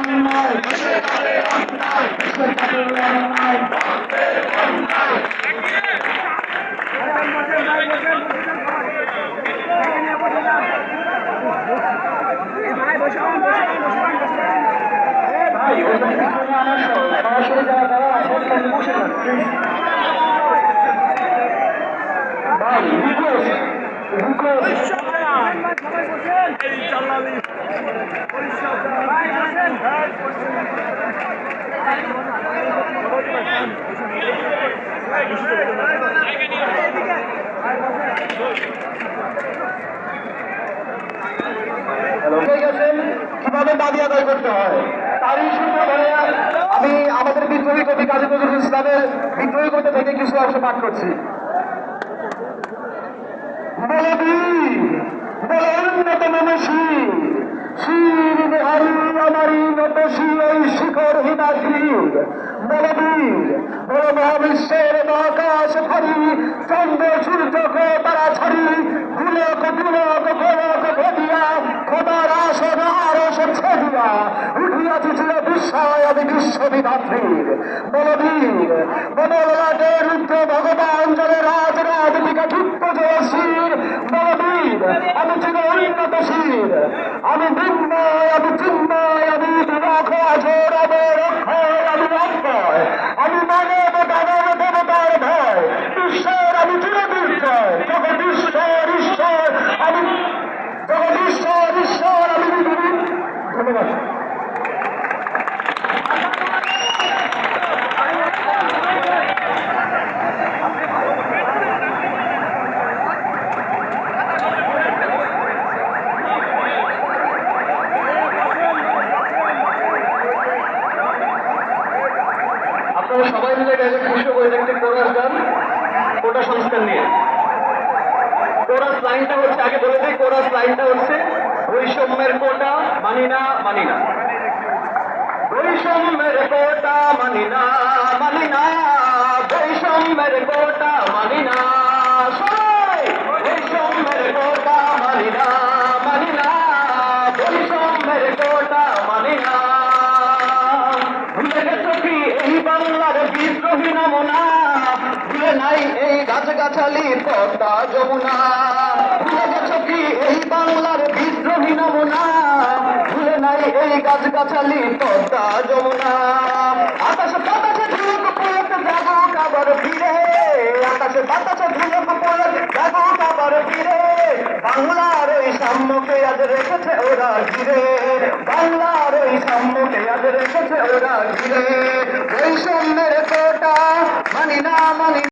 অন্যায় অন্যায় ভাই ওদের পিছনে আমার সরাসরি যারা তারা আছেন বসে যান ভাই রিকোয়েস্ট কিভাবে দাবি আদায় করতে হয় তারই সূত্র ধরে আমি আমাদের বিদ্রোহী কবি কাজী নজরুল ইসলামের বিদ্রোহী কবিতা থেকে কিছু অংশ পাঠ করছি। উন্নত মানুষী শির বিহারী আমারই নতশী ওই শিখর হিমাদ্রির বলবীর বড় মহাবিশ্বের মহাকাশ ভারী চন্দ্র সূর্যকে তারা ছাড়ি গুলক দুলক গোলক ভেদিয়া খোদার আসন আরশ ছেদিয়া উঠিয়াছি ছিল বিস্ময় আমি বিশ্ববিধাত্রীর বলবীর বনললাটে রুদ্র ভগবান জলে রাজ রাজবিকা যুক্ত জয়শীর বলবীর আমি ছিল উন্নতশীর আমি বিন্ময় আমি চিন্ময় আমি বিরাখ আজর অবর অক্ষয় আমি অক্ষয় আমি মানব দানব দেবতার ভয় ঈশ্বর আমি চিরদুর্জয় জগদীশ্বর ঈশ্বর আমি জগদীশ্বর ঈশ্বর আমি ধন্যবাদ। আপনারা সবাই মিলে গেলে খুশি করে একটি কোরাস গান কোটা সংস্কার নিয়ে। কোরাস লাইনটা হচ্ছে আগে বলে দিই, কোরাস লাইনটা হচ্ছে বৈষম্যের কোটা মানি না মানি না, বৈষম্যের কোটা মানি না মানি না, বৈষম্যের কোটা মানি না, সবাই বৈষম্যের কোটা মানি না মানি না, বৈষম্যের কোটা মানি না। ভুলে গেছো কি এই বাংলার বিদ্রোহী নমুনা, ভুলে নাই এই গাছগাছালি পদ্মা যমুনা, ভুলে গেছো কি এই বাংলার বিদ্রোহী নমুনা, ভুলে নাই এই গাছগাছালি পদ্মা যমুনা। আকাশে বাতাসে ধুলক পড়ত জাগুক আবার ফিরে, আকাশে বাতাসে ধুলক পড়ত জাগুক আবার ফিরে, বাংলার ওই সাম্যকে আজ রেখেছে ওরা ঘিরে, বাংলার ওই সাম্যকে আজ রেখেছে ওরা ঘিরে, বৈষম্যের কোটা মানি না মানি